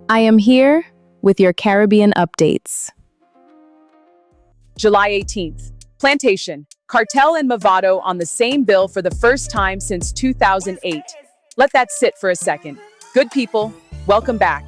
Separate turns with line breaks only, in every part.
I am here with your Caribbean updates.
July 18th. Plantation, Kartel and Mavado on the same bill for the first time since 2008. Let that sit for a second. Good people, welcome back.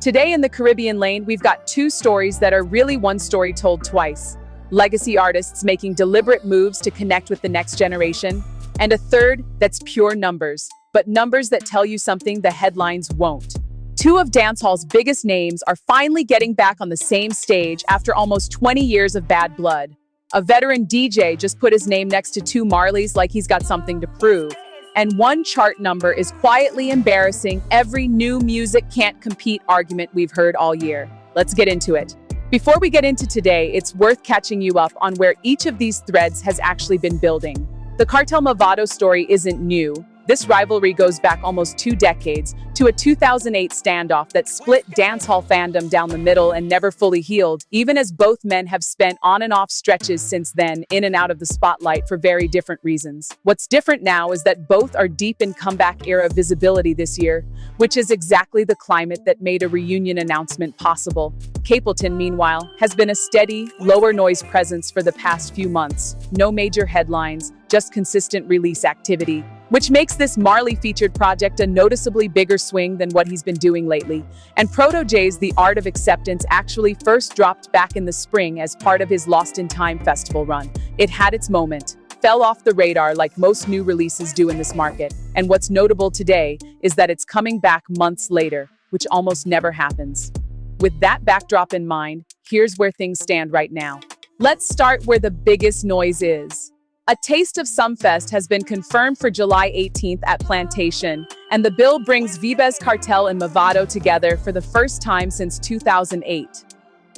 Today in the Caribbean lane, we've got two stories that are really one story told twice. Legacy artists making deliberate moves to connect with the next generation, and a third that's pure numbers, but numbers that tell you something the headlines won't. Two of dancehall's biggest names are finally getting back on the same stage after almost 20 years of bad blood. A veteran DJ just put his name next to two Marleys like he's got something to prove. And one chart number is quietly embarrassing every new music can't compete argument we've heard all year. Let's get into it. Before we get into today, it's worth catching you up on where each of these threads has actually been building. The Kartel Mavado story isn't new. This rivalry goes back almost 2 decades to a 2008 standoff that split dancehall fandom down the middle and never fully healed, even as both men have spent on and off stretches since then, in and out of the spotlight for very different reasons. What's different now is that both are deep in comeback era visibility this year, which is exactly the climate that made a reunion announcement possible. Capleton, meanwhile, has been a steady, lower noise presence for the past few months. No major headlines, just consistent release activity, which makes this Marley-featured project a noticeably bigger swing than what he's been doing lately. And Protoje's The Art of Acceptance actually first dropped back in the spring as part of his Lost in Time festival run. It had its moment, fell off the radar like most new releases do in this market. And what's notable today is that it's coming back months later, which almost never happens. With that backdrop in mind, here's where things stand right now. Let's start where the biggest noise is. A taste of Sumfest has been confirmed for July 18th at Plantation, and the bill brings Vybz Kartel and Mavado together for the first time since 2008.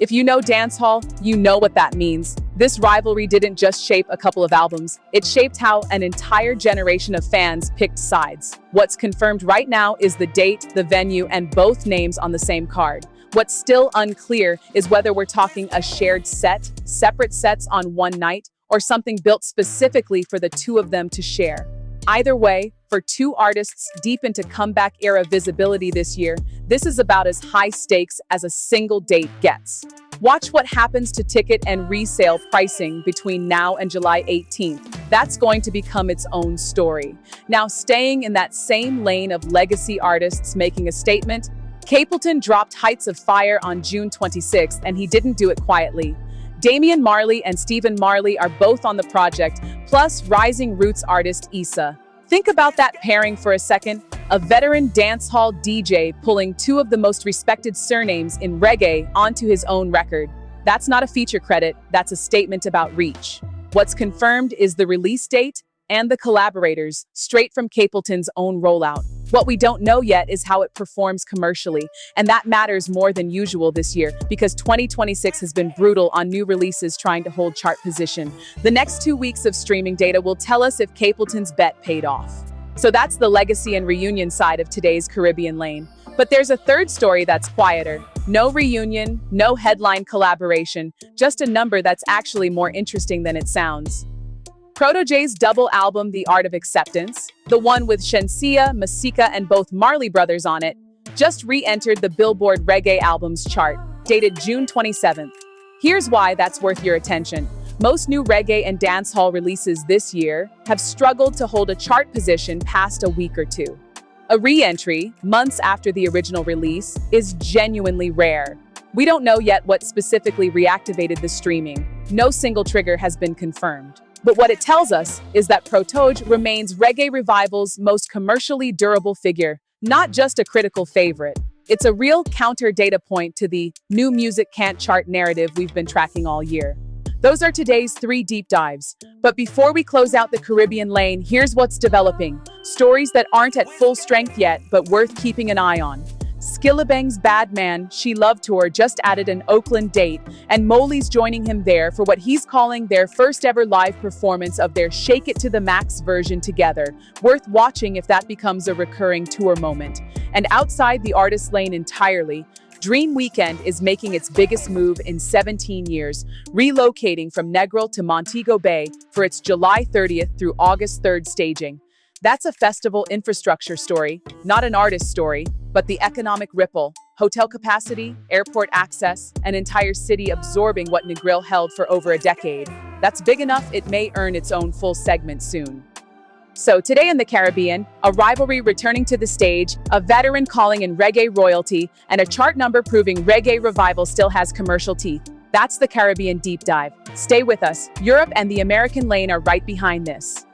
If you know dancehall, you know what that means. This rivalry didn't just shape a couple of albums, it shaped how an entire generation of fans picked sides. What's confirmed right now is the date, the venue, and both names on the same card. What's still unclear is whether we're talking a shared set, separate sets on one night, or something built specifically for the two of them to share. Either way, for two artists deep into comeback era visibility this year, this is about as high stakes as a single date gets. Watch what happens to ticket and resale pricing between now and July 18th. That's going to become its own story. Now, staying in that same lane of legacy artists making a statement, Capleton dropped Heights of Fire on June 26th, and he didn't do it quietly. Damian Marley and Stephen Marley are both on the project, plus rising roots artist Eesah. Think about that pairing for a second. A veteran dancehall DJ pulling two of the most respected surnames in reggae onto his own record. That's not a feature credit, that's a statement about reach. What's confirmed is the release date and the collaborators, straight from Capleton's own rollout. What we don't know yet is how it performs commercially, and that matters more than usual this year because 2026 has been brutal on new releases trying to hold chart position. The next 2 weeks of streaming data will tell us if Capleton's bet paid off. So that's the legacy and reunion side of today's Caribbean lane. But there's a third story that's quieter. No reunion, no headline collaboration, just a number that's actually more interesting than it sounds. Protoje's double album, The Art of Acceptance, the one with Eesah, Masika, and both Marley brothers on it, just re-entered the Billboard Reggae Albums chart, dated June 27th. Here's why that's worth your attention. Most new reggae and dancehall releases this year have struggled to hold a chart position past a week or two. A re-entry, months after the original release, is genuinely rare. We don't know yet what specifically reactivated the streaming. No single trigger has been confirmed. But what it tells us is that Protoje remains reggae revival's most commercially durable figure, not just a critical favorite. It's a real counter data point to the new music can't chart narrative we've been tracking all year. Those are today's 3 deep dives. But before we close out the Caribbean lane, here's what's developing. Stories that aren't at full strength yet, but worth keeping an eye on. Skillabang's Bad Man, She Love Tour just added an Oakland date, and Maley's joining him there for what he's calling their first ever live performance of their Shake It to the Max version together. Worth watching if that becomes a recurring tour moment. And outside the artist lane entirely, Dream Weekend is making its biggest move in 17 years, relocating from Negril to Montego Bay for its July 30th through August 3rd staging. That's a festival infrastructure story, not an artist story, but the economic ripple, Hotel capacity, airport access, an entire city absorbing what Negril held for over a decade. That's big enough it may earn its own full segment soon. So today in the Caribbean, a rivalry returning to the stage, a veteran calling in reggae royalty, and a chart number proving reggae revival still has commercial teeth. That's the Caribbean Deep Dive. Stay with us. Europe and the American lane are right behind this.